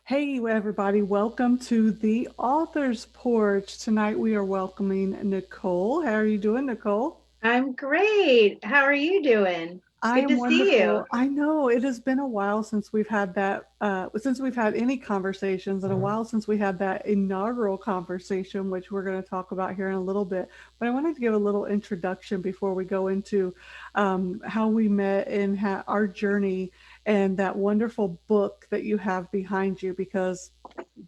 Hey, everybody, welcome to the Author's Porch. Tonight we are welcoming Nicole. How are you doing, Nicole? I'm great. How are you doing? I Good am to see you. wonderful. I know it has been a while since we've had since we've had any conversations, and a while since we had that inaugural conversation, which we're going to talk about here in a little bit. But I wanted to give a little introduction before we go into how we met and our journey and that wonderful book that you have behind you, because,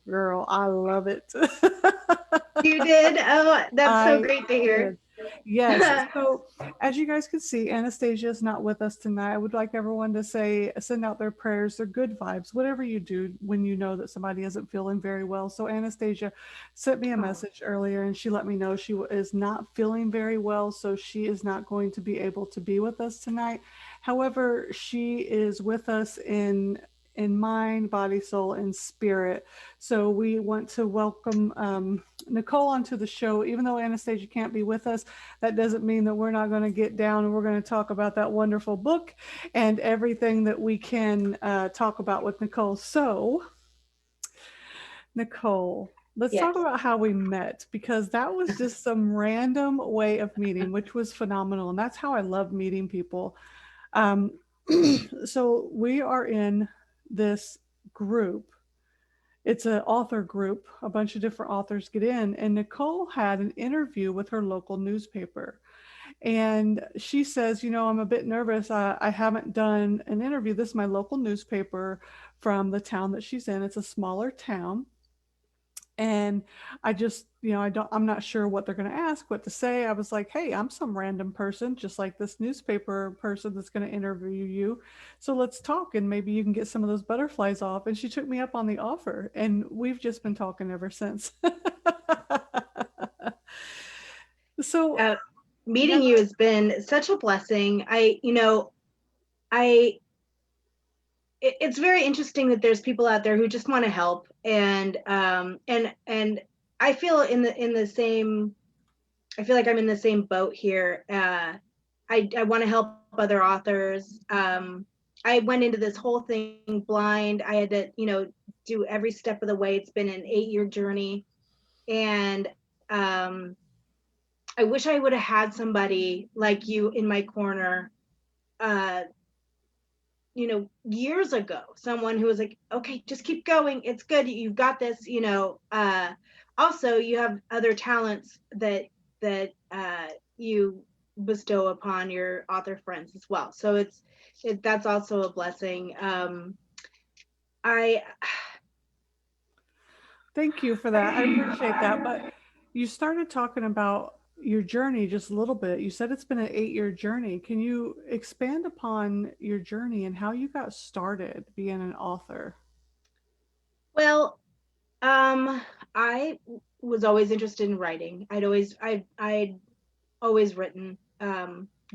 girl, I love it. You did? Oh, that's so I great to hear. did. Yes. So, as you guys can see, Anastasia is not with us tonight. I would like everyone to send out their prayers, their good vibes, whatever you do when you know that somebody isn't feeling very well. So, Anastasia sent me a Oh, message earlier and she let me know she is not feeling very well. So, she is not going to be able to be with us tonight. However, she is with us in mind, body, soul, and spirit. So we want to welcome Nicole onto the show. Even though Anastasia can't be with us, that doesn't mean that we're not going to get down and we're going to talk about that wonderful book and everything that we can talk about with Nicole. So, Nicole, let's talk yes. about how we met, because that was just some random way of meeting, which was phenomenal. And that's how I love meeting people. Um, so, we are in this group. It's an author group. A bunch of different authors get in, and Nicole had an interview with her local newspaper. And she says, I'm a bit nervous. I haven't done an interview. This is my local newspaper from the town that she's in. It's a smaller town. And I just, I'm not sure what they're going to ask, what to say. I was like, hey, I'm some random person, just like this newspaper person that's going to interview you. So let's talk and maybe you can get some of those butterflies off. And she took me up on the offer. And we've just been talking ever since. So, Uh, yeah. Meeting you has been such a blessing. I it's very interesting that there's people out there who just want to help and I feel in the same I feel like I'm in the same boat here. I want to help other authors. I went into this whole thing blind. I had to, do every step of the way. It's been an 8-year journey, and um, I wish I would have had somebody like you in my corner. Uh, Years ago, someone who was like, okay, just keep going. It's good. You've got this. Also, you have other talents that you bestow upon your author friends as well. So that's also a blessing. I Thank you for that. I appreciate that. But you started talking about your journey just a little bit. You said it's been an 8-year journey. Can you expand upon your journey and how you got started being an author? well, um, I was always interested in writing. I'd always written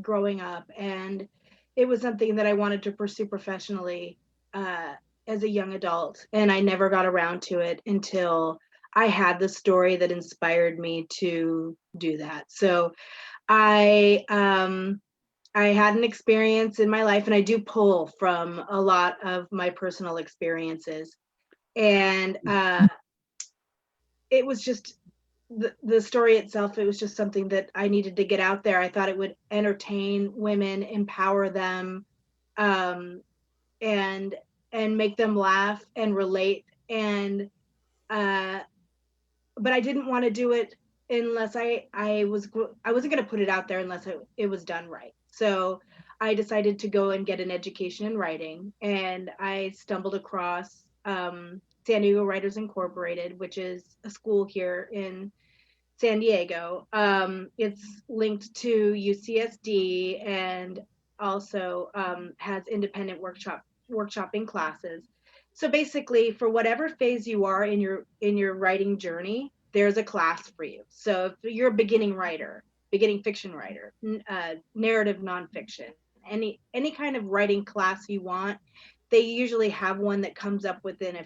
growing up, and it was something that I wanted to pursue professionally uh, as a young adult, and I never got around to it until I had the story that inspired me to do that. So I um, I had an experience in my life, and I do pull from a lot of my personal experiences, and it was just the story itself. It was just something that I needed to get out there. I thought it would entertain women, empower them, um, and make them laugh and relate. And uh, but I didn't want to do it unless I wasn't going to put it out there unless it was done right. So I decided to go and get an education in writing, and I stumbled across San Diego Writers Incorporated, which is a school here in San Diego. It's linked to UCSD and also has independent workshopping classes. So basically, for whatever phase you are in your writing journey, there's a class for you. So if you're a beginning writer, beginning fiction writer, narrative nonfiction, any kind of writing class you want, they usually have one that comes up within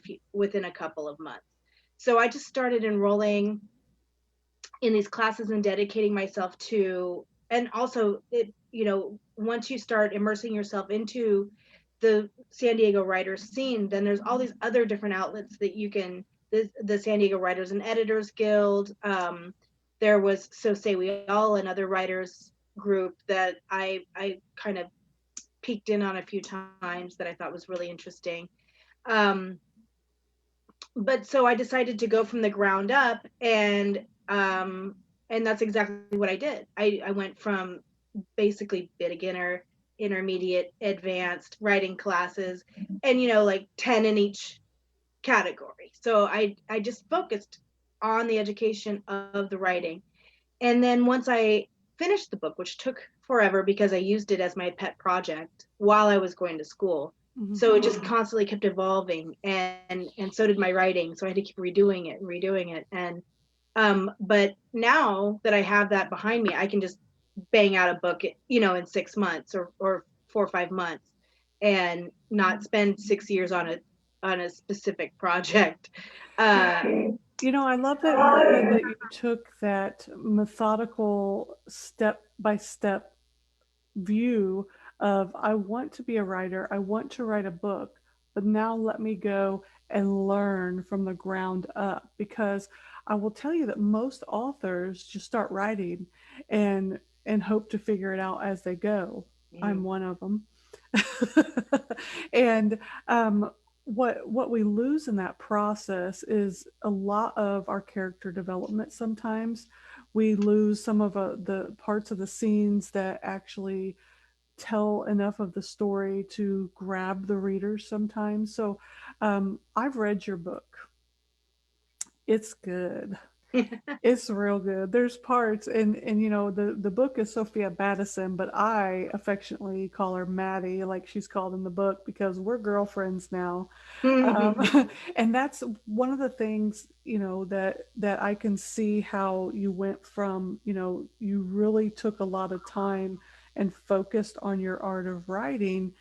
a couple of months. So I just started enrolling in these classes and dedicating myself to, and also once you start immersing yourself into the San Diego writers scene, then there's all these other different outlets that you can, the San Diego Writers and Editors Guild. There was So Say We All, another writers group that I kind of peeked in on a few times that I thought was really interesting. Um, but so I decided to go from the ground up, and that's exactly what I did. I went from basically beginner, intermediate, advanced writing classes, and like 10 in each category. So I just focused on the education of the writing. And then once I finished the book, which took forever because I used it as my pet project while I was going to school. Mhm. So it just constantly kept evolving, and so did my writing. So I had to keep redoing it and redoing it. And but now that I have that behind me, I can just bang out a book, in 6 months, or 4 or 5 months, and not spend 6 years on a specific project. Uh, I love that you said that you took that methodical step by step view of, I want to be a writer, I want to write a book, but now let me go and learn from the ground up. Because I will tell you that most authors just start writing and hope to figure it out as they go. I'm one of them. And what we lose in that process is a lot of our character development. Sometimes we lose some of the parts of the scenes that actually tell enough of the story to grab the readers sometimes. So I've read your book. It's good. It's real good. There's parts, and the book is Sophia Battison, but I affectionately call her Maddie, like she's called in the book, because we're girlfriends now. And that's one of the things, that I can see how you went from, you really took a lot of time and focused on your art of writing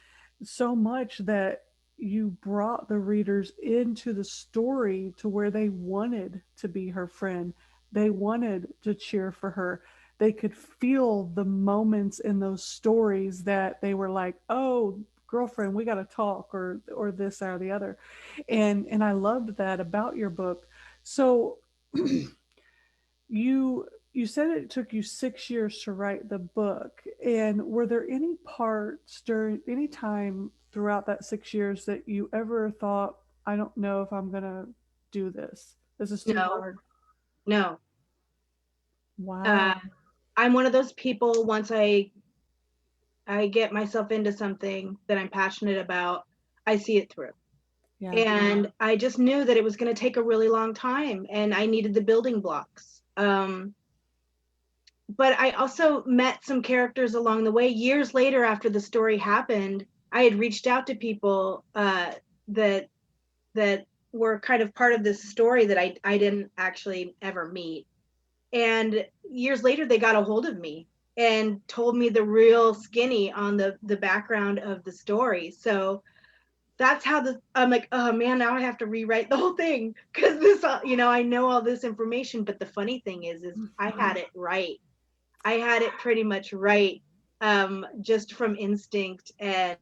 so much that you brought the readers into the story to where they wanted to be her friend. They wanted to cheer for her. They could feel the moments in those stories that they were like, "Oh, girlfriend, we got to talk," or this or the other. And I loved that about your book. So you said it took you 6 years to write the book, and were there any parts during any time throughout that 6 years that you ever thought, I don't know if I'm gonna do this, this is too no, hard? no. Uh, Wow. I'm one of those people. Once I get myself into something that I'm passionate about, I see it through. Yeah. And I just knew that it was going to take a really long time, and I needed the building blocks. But I also met some characters along the way. Years later, after the story happened, I had reached out to people that that were kind of part of this story that I didn't actually ever meet. And years later, they got a hold of me and told me the real skinny on the background of the story. So that's how I'm like, oh man, now I have to rewrite the whole thing, because this, I know all this information. But the funny thing is I had it right. I had it pretty much right, just from instinct, and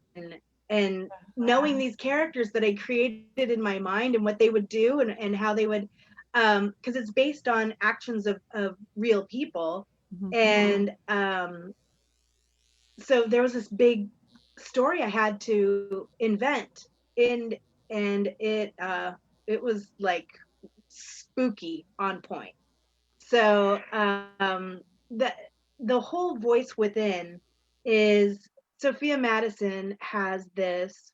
knowing these characters that I created in my mind and what they would do, and how they would, because it's based on actions of real people. Mhm. And so there was this big story I had to invent, and it was like spooky on point. So the the whole voice within is, Sophia Madison has this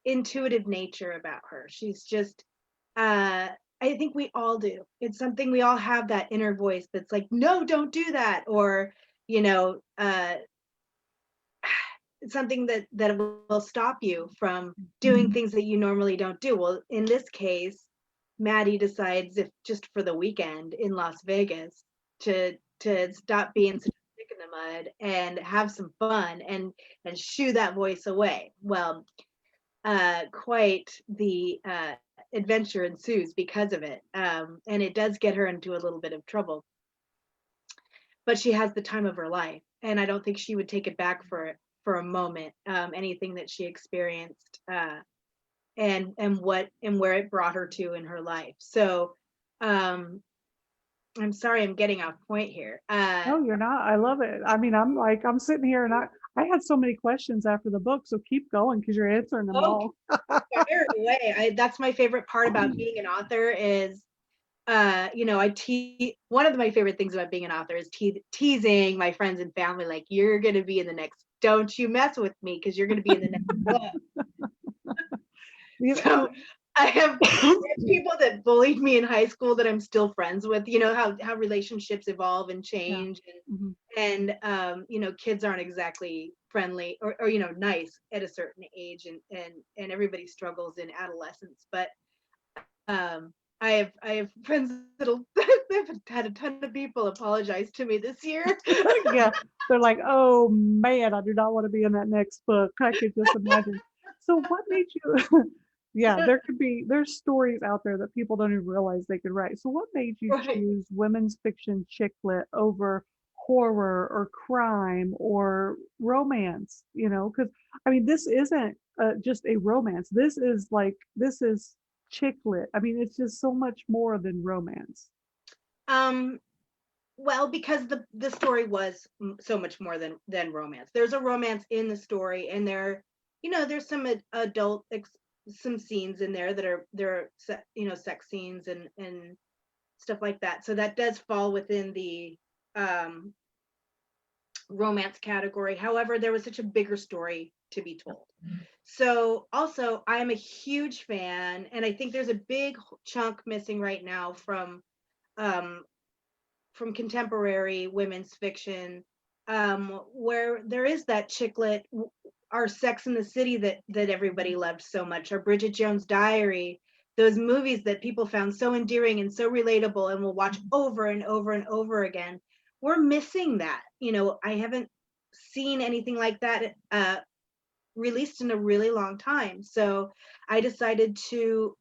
intuitive nature about her. She's just, uh I think we all do. It's something we all have, that inner voice that's like, no, don't do that, or you know, uh something that will stop you from doing things that you normally don't do. Well, in this case, Maddie decides, if just for the weekend in Las Vegas, to stop being such a stick in the mud and have some fun, and shoo that voice away. Well, quite the adventure ensues because of it, and it does get her into a little bit of trouble. But she has the time of her life, and I don't think she would take it back for a moment, anything that she experienced, and where it brought her to in her life. So, um, I'm sorry, I'm getting off point here. No, you're not. I love it. I mean, I'm like, I'm sitting here and I had so many questions after the book, so keep going because you're answering them Oh, all. fire away. That's my favorite part about being an author is, one of my favorite things about being an author is teasing my friends and family, like, you're going to be in the next, don't you mess with me because you're going to be in the next book. You So I have people that bullied me in high school that I'm still friends with. You know how relationships evolve and Yeah. change, Mhm. kids aren't exactly friendly or nice at a certain age, and everybody struggles in adolescence. But I have friends that'll they've had a ton of people apologize to me this year. Yeah, they're like, "Oh man, I do not want to be in that next book." I could just imagine. So what made you yeah, there's stories out there that people don't even realize they could write. So what made you Right. choose women's fiction chick lit over horror or crime or romance, you know? Because I mean, this isn't just a romance. This is chick lit. I mean, it's just so much more than romance. Um, Well, because the story was so much more than romance. There's a romance in the story, and there's some some scenes in there that are sex scenes and stuff like that. So that does fall within the um, romance category. However, there was such a bigger story to be told. So also, I'm a huge fan, and I think there's a big chunk missing right now um, from contemporary women's fiction, where there is that chicklet, our Sex in the City that everybody loved so much, or Bridget Jones' Diary, those movies that people found so endearing and so relatable and will watch over and over and over again. We're missing that. I haven't seen anything like that released in a really long time. So I decided to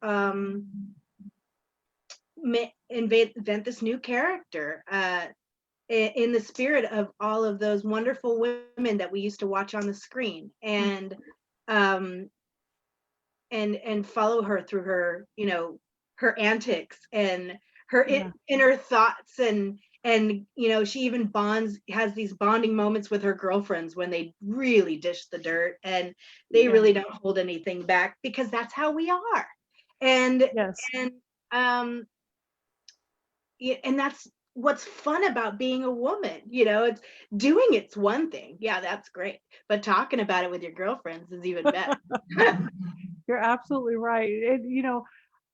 invent this new character. In the spirit of all of those wonderful women that we used to watch on the screen, um and follow her through her antics and her Yeah. inner thoughts, and she even has these bonding moments with her girlfriends when they really dish the dirt, and they Yeah. really don't hold anything back because that's how we are. and Yes. and um Yeah, and that's what's fun about being a woman. It's doing it's one thing. Yeah, that's great. But talking about it with your girlfriends is even better. You're absolutely right.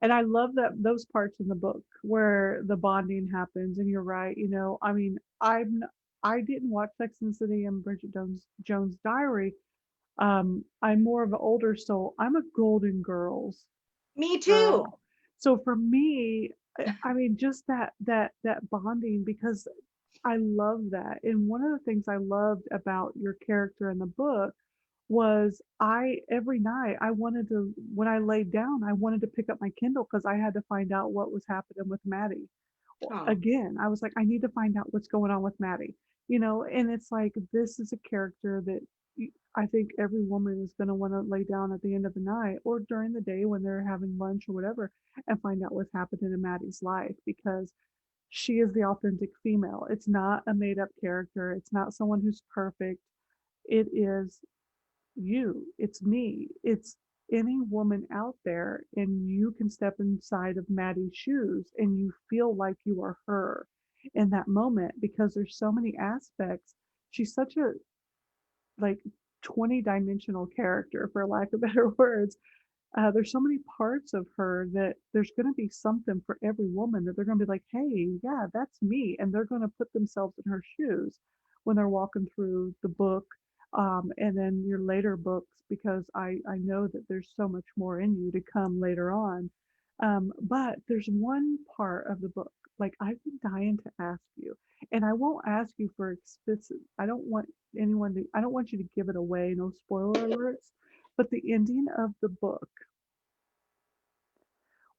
And I love that those parts in the book where the bonding happens. And you're right. I mean, I didn't watch Sex and the City and Bridget Jones' Diary. I'm more of an older soul. I'm a Golden Girls Me too. girl. So for me, I mean, just that bonding because I love that. And one of the things I loved about your character in the book was I every night I wanted to when I laid down, I wanted to pick up my Kindle because I had to find out what was happening with Maddie. Oh, Again, I was like, I need to find out what's going on with Maddie, and it's like this is a character that I think every woman is going to want to lay down at the end of the night or during the day when they're having lunch or whatever and find out what's happening in Maddie's life because she is the authentic female. It's not a made up character. It's not someone who's perfect. It is you. It's me. It's any woman out there, and you can step inside of Maddie's shoes and you feel like you are her in that moment because there's so many aspects. She's such a like 20-dimensional character, for lack of better words. There's so many parts of her that there's going to be something for every woman that they're going to be like, hey, yeah, that's me. And they're going to put themselves in her shoes when they're walking through the book and then your later books, because I know that there's so much more in you to come later on. But there's one part of the book, like I've been dying to ask you, and I won't ask you for explicit. I don't want you to give it away, no spoiler alerts. But the ending of the book,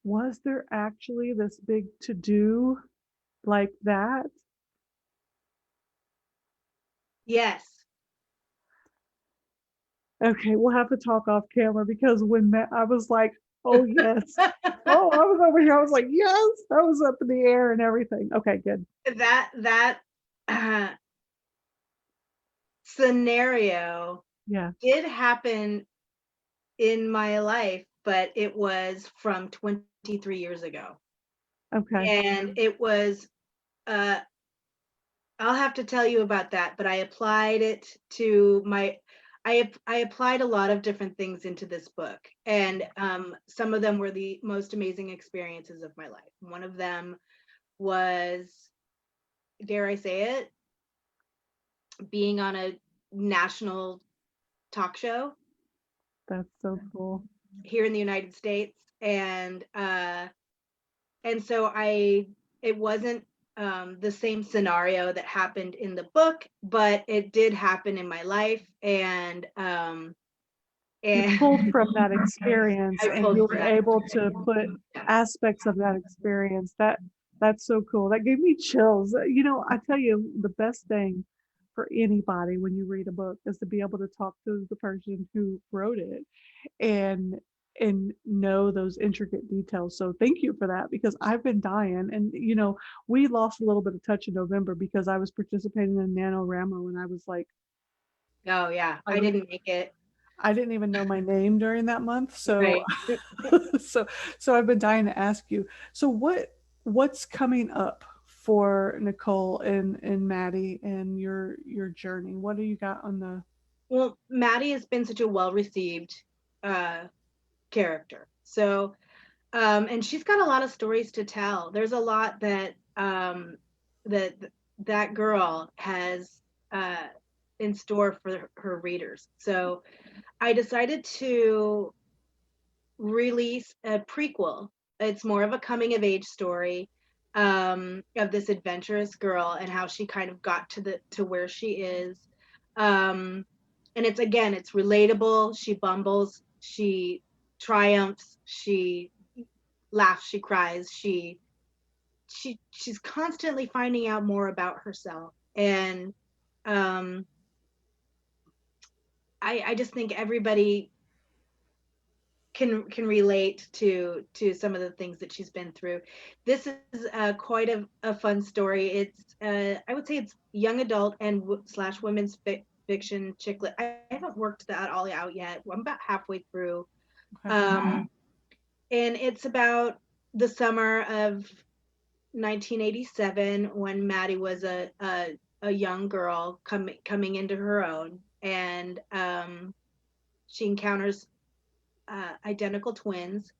was there actually this big to do like that? yes. Okay, we'll have to talk off camera because I was like, oh yes. Oh, I was over here. I was like, yes, I was up in the air and everything. Okay, good. That uh, scenario Yeah. did happen in my life, but it was from 23 years ago. Okay. And it was, uh, I'll have to tell you about that, but I applied it to my, I applied a lot of different things into this book. And some of them were the most amazing experiences of my life. One of them was, dare I say it, being on a national talk show That's so cool. here in the United States. And so it wasn't the same scenario that happened in the book, but it did happen in my life. You And pulled from that experience I and pulled you from were that. able to put aspects of that experience. That's so cool. That gave me chills. You know, I tell you, the best thing for anybody when you read a book is to be able to talk to the person who wrote it and know those intricate details. So thank you for that because I've been dying. And you know, we lost a little bit of touch in November because I was participating in NaNoWriMo and I was like, Oh yeah, I I don't didn't make it. I didn't even know my name during that month. So Right. so so I've been dying to ask you. So what's coming up for Nicole and Maddie and your journey? What do you got on the Well, Maddie has been such a well received uh, character. So and she's got a lot of stories to tell. There's a lot that that that girl has uh, in store for her readers. So I decided to release a prequel. It's more of a coming of age story of this adventurous girl and how she kind of got to where she is. Um, and it's again, it's relatable. She bumbles, she triumphs, she laughs, she cries, she's constantly finding out more about herself. And um, I just think everybody can relate to some of the things that she's been through. This is quite a fun story. It's I would say it's young adult and slash women's fiction chick lit. I haven't worked that all out yet. I'm about halfway through, okay. and it's about the summer of 1987 when Maddie was a young girl coming into her own, and she encounters identical twins,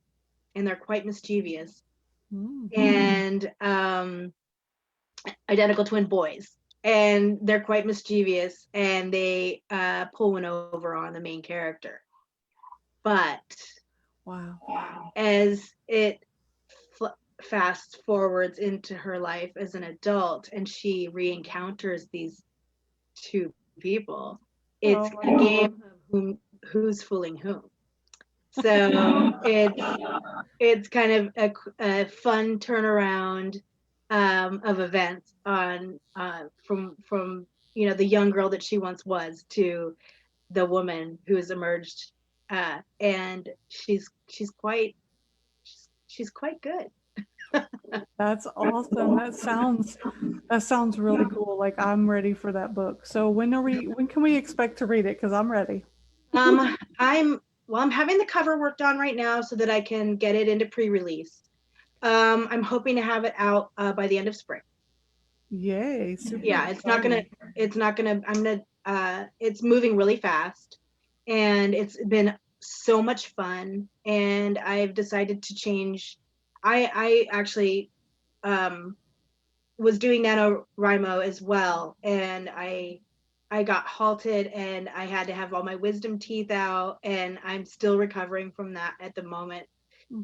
and they're quite mischievous, Mm. and identical twin boys, and they're quite mischievous, and they pull one over on the main character. But Wow. as it fast forwards into her life as an adult and she re-encounters these two people, it's Oh a my God. game of who's fooling whom. So it's kind of a fun turnaround of events on from the young girl that she once was to the woman who has emerged, and she's quite good. That's awesome. That sounds really cool. Like I'm ready for that book. So when can we expect to read it? Because I'm ready. I'm having the cover worked on right now so that I can get it into pre-release. I'm hoping to have it out by the end of spring. Yay, super Yeah, exciting. it's not gonna, I'm gonna, it's moving really fast, and it's been so much fun, and I've decided to change. I actually um, was doing NaNoWriMo as well, and I got halted, and I had to have all my wisdom teeth out, and I'm still recovering from that at the moment.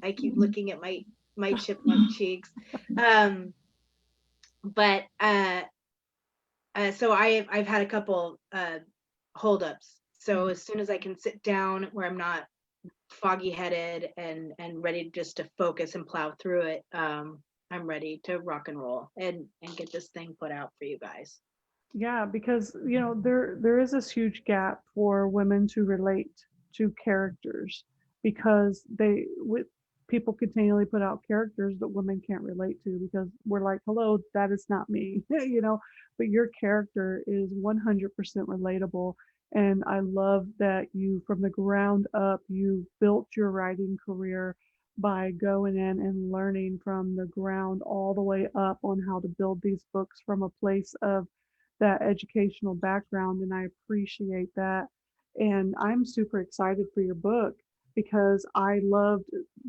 I keep looking at my chipmunk cheeks. Um, but so I've had a couple holdups. So as soon as I can sit down where I'm not foggy headed and ready just to focus and plow through it, I'm ready to rock and roll and get this thing put out for you guys. Yeah, because there is this huge gap for women to relate to characters because people continually put out characters that women can't relate to because we're like, hello, that is not me, but your character is 100% relatable. And I love that you, from the ground up, you built your writing career by going in and learning from the ground all the way up on how to build these books from a place of that educational background, and I appreciate that. And I'm super excited for your book because I loved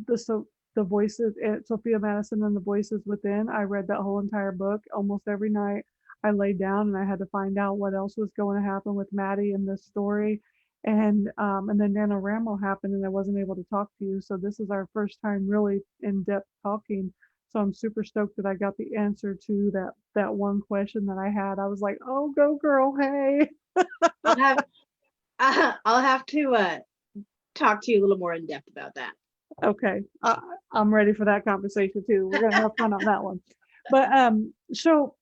the voices at Sophia Madison and the voices within. I read that whole entire book almost every night. I laid down and I had to find out what else was going to happen with Maddie in this story. And then NaNoWriMo happened and I wasn't able to talk to you. So this is our first time really in depth talking. So I'm super stoked that I got the answer to that one question that I had. I was like, "Oh, go girl, hey." I'll have I'll have to talk to you a little more in depth about that. Okay, I'm ready for that conversation too. We're gonna have fun on that one. But so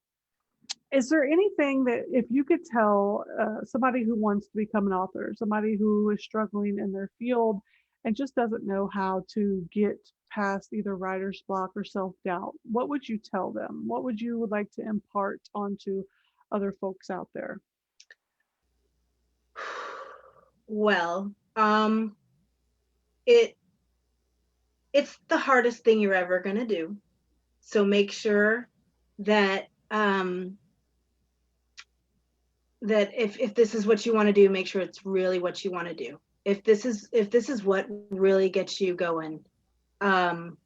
is there anything that if you could tell somebody who wants to become an author, somebody who is struggling in their field and just doesn't know how to get past either writer's block or self-doubt, what would you tell them? What would you would like to impart onto other folks out there? Well, it it's the hardest thing you're ever going to do. So make sure that that if this is what you want to do, make sure it's really what you want to do. If this is what really gets you going, um,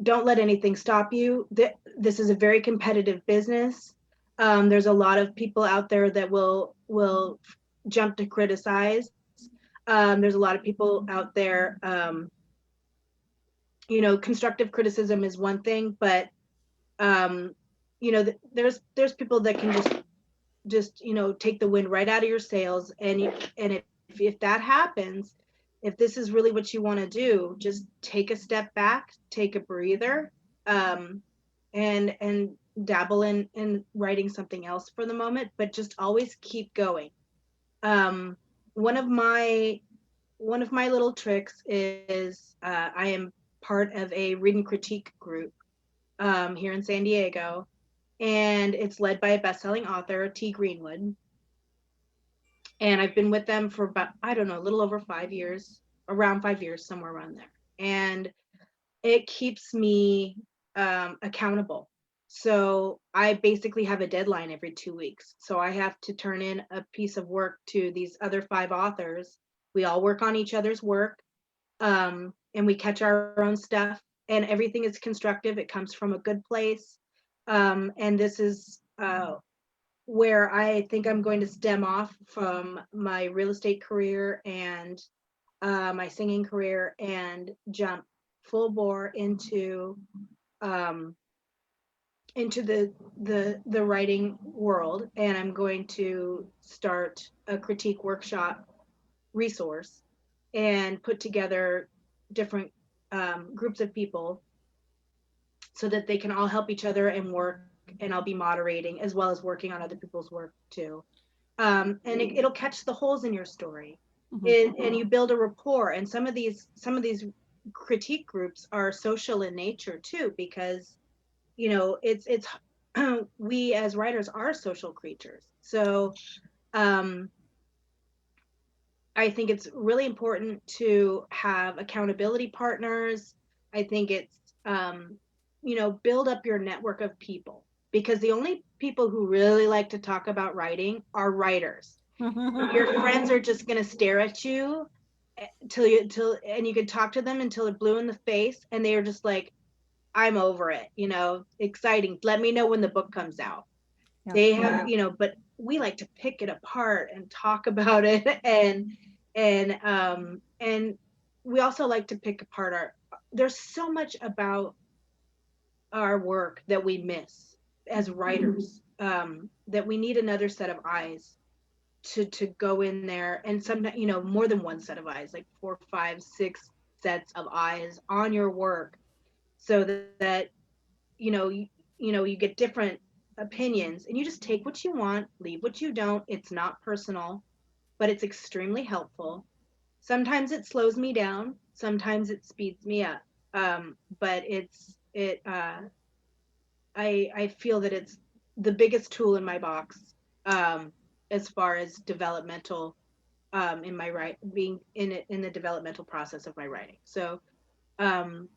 don't let anything stop you. This is a very competitive business. There's a lot of people out there that will jump to criticize. There's a lot of people out there. Constructive criticism is one thing, but um, there's people that can just take the wind right out of your sails, and if that happens, if this is really what you want to do, just take a step back, take a breather, um, and dabble in writing something else for the moment, but just always keep going. um, one of my one of my little tricks is I am part of a read and critique group here in San Diego, and it's led by a best-selling author, T. Greenwood. And I've been with them for about, I don't know, a little over 5 years, around 5 years, somewhere around there. And it keeps me accountable. So I basically have a deadline every 2 weeks. So I have to turn in a piece of work to these other 5 authors. We all work on each other's work, and we catch our own stuff, and everything is constructive. It comes from a good place. And this is where I think I'm going to stem off from my real estate career and my singing career and jump full bore um, into the writing world. And I'm going to start a critique workshop resource and put together different groups of people so that they can all help each other and work. And I'll be moderating as well as working on other people's work too. And it'll catch the holes in your story, Mhm. and you build a rapport. And some of these critique groups are social in nature too, because it's we as writers are social creatures. So um, I think it's really important to have accountability partners. I think it's, build up your network of people, because the only people who really like to talk about writing are writers. Your friends are just going to stare at you and you can talk to them until they're blue in the face, and they are just like, I'm over it, exciting. Let me know when the book comes out. Yeah. They have, but we like to pick it apart and talk about it, and we also like to pick apart there's so much about our work that we miss as writers, that we need another set of eyes to go in there, and sometimes, more than one set of eyes, like 4, 5, 6 sets of eyes on your work, so that you get different opinions, and you just take what you want, leave what you don't. It's not personal, but it's extremely helpful. Sometimes it slows me down, sometimes it speeds me up. But I feel that it's the biggest tool in my box, as far as developmental, in my being in it, in the developmental process of my writing. So um,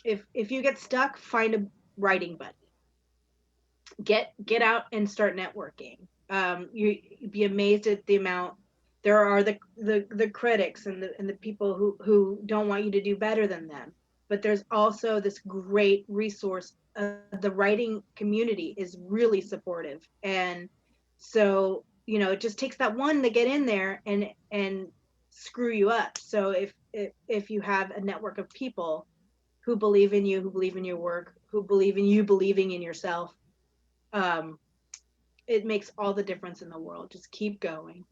if you get stuck, find a writing buddy. Get out and start networking. You'd be amazed at the amount. There are the critics and the people who don't want you to do better than them, but there's also this great resource. The writing community is really supportive, and so it just takes that one to get in there and screw you up. So if you have a network of people who believe in you, who believe in your work, who believe in you believing in yourself, um, it makes all the difference in the world. Just keep going.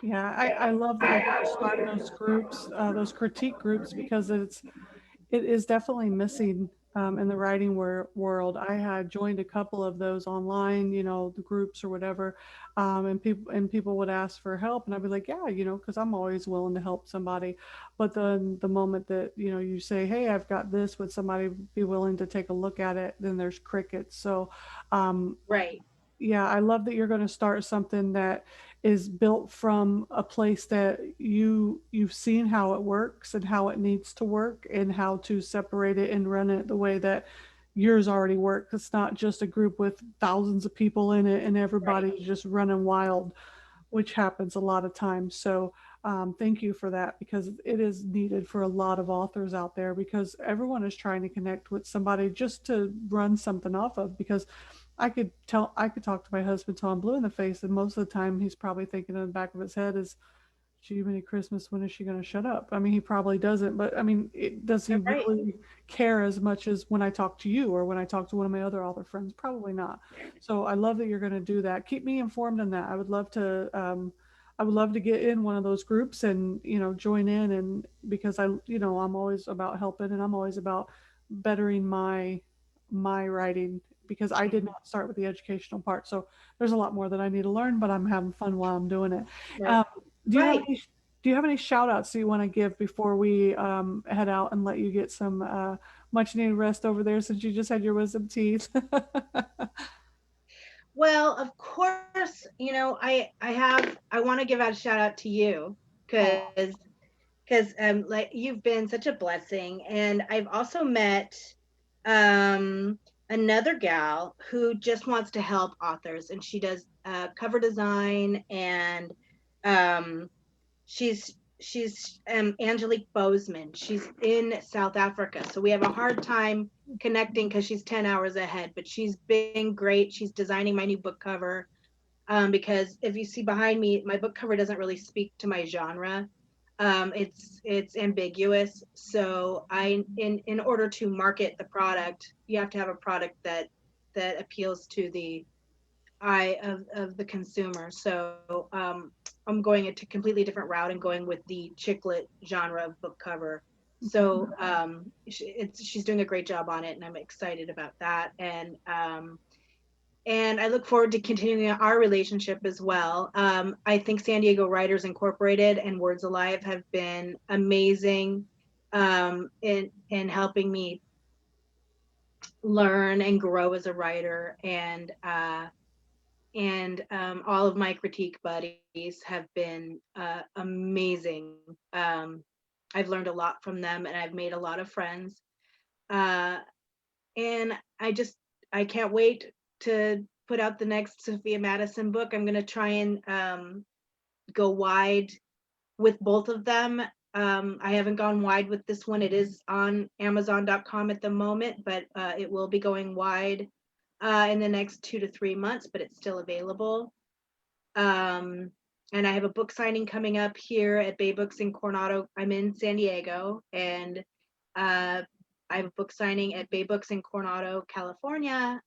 Yeah, I love that you're going to start those groups, those critique groups, because it is definitely missing in the writing world. I had joined a couple of those online, the groups or whatever, and people would ask for help, and I'd be like, yeah, because I'm always willing to help somebody. But then the moment that you say, hey, I've got this, would somebody be willing to take a look at it? Then there's crickets. So um, Right. yeah, I love that you're going to start something that is built from a place that you've seen how it works and how it needs to work and how to separate it and run it the way that yours already works. It's not just a group with thousands of people in it and Right. everybody's just running wild, which happens a lot of times. So thank you for that, because it is needed for a lot of authors out there, because everyone is trying to connect with somebody just to run something off of. Because I could talk to my husband till I'm blue in the face, and most of the time he's probably thinking in the back of his head is, "Gee, many Christmas, when is she going to shut up?" I mean, he probably doesn't, but I mean, does he Right. really care as much as when I talk to you or when I talk to one of my other author friends? Probably not. So I love that you're going to do that. Keep me informed on that. I would love to get in one of those groups and join in, and because I'm always about helping, and I'm always about bettering my writing, because I did not start with the educational part. So there's a lot more that I need to learn, but I'm having fun while I'm doing it. Right. Um, do you have Right. any do you have any shout outs you want to give before we head out and let you get some much needed rest over there, since you just had your wisdom teeth? Well, of course, I want to give out a shout out to you Oh, because like you've been such a blessing, and I've also met um another gal who just wants to help authors, and she does cover design, and um she's Angelique Bozeman. She's in South Africa, so we have a hard time connecting because she's 10 hours ahead, but she's been great. She's designing my new book cover, because if you see behind me, my book cover doesn't really speak to my genre. It's ambiguous, so in order to market the product, you have to have a product that appeals to the eye of the consumer. So I'm going a completely different route and going with the chicklet genre of book cover. mhm. So she's doing a great job on it, and I'm excited about that. And I look forward to continuing our relationship as well. I think San Diego Writers Incorporated and Words Alive have been amazing, in helping me learn and grow as a writer, and all of my critique buddies have been amazing. I've learned a lot from them, and I've made a lot of friends. Uh, and I can't wait to put out the next Sophia Madison book. I'm going to try and go wide with both of them. I haven't gone wide with this one. It is on Amazon.com at the moment, but it will be going wide in the next 2 to 3 months, but it's still available. Um, and I have a book signing coming up here at Bay Books in Coronado. I'm in San Diego, and uh, I have a book signing at Bay Books in Coronado, California,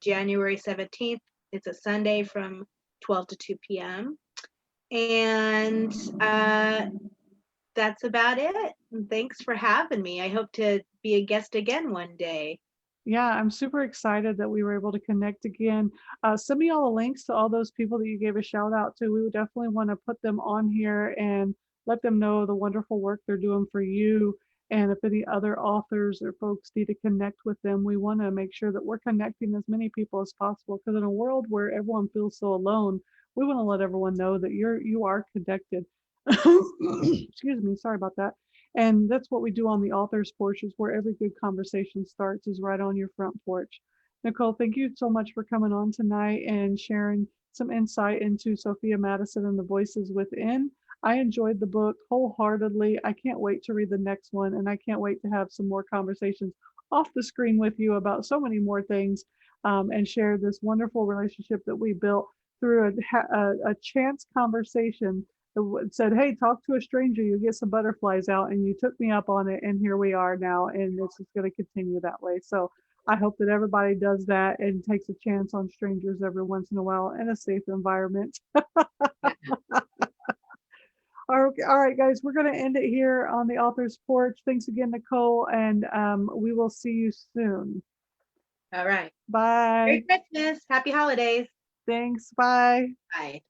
January 17th. It's a Sunday from 12 to 2 p.m. And that's about it. And thanks for having me. I hope to be a guest again one day. Yeah, I'm super excited that we were able to connect again. Send me all the links to all those people that you gave a shout out to. We would definitely want to put them on here and let them know the wonderful work they're doing for you. And if any other authors or folks need to connect with them, we want to make sure that we're connecting as many people as possible. Because in a world where everyone feels so alone, we want to let everyone know that you are connected. Excuse me, sorry about that. And that's what we do on the author's porch, is where every good conversation starts, is right on your front porch. Nicole, thank you so much for coming on tonight and sharing some insight into Sophia Madison and the Voices Within. I enjoyed the book wholeheartedly. I can't wait to read the next one, and I can't wait to have some more conversations off the screen with you about so many more things, and share this wonderful relationship that we built through a chance conversation that said, "Hey, talk to a stranger, you get some butterflies out," and you took me up on it, and here we are now, and this is going to continue that way. So I hope that everybody does that and takes a chance on strangers every once in a while in a safe environment. All right, guys, we're going to end it here on the author's porch. Thanks again, Nicole, and we will see you soon. All right. Bye. Merry Christmas. Happy holidays. Thanks. Bye. Bye.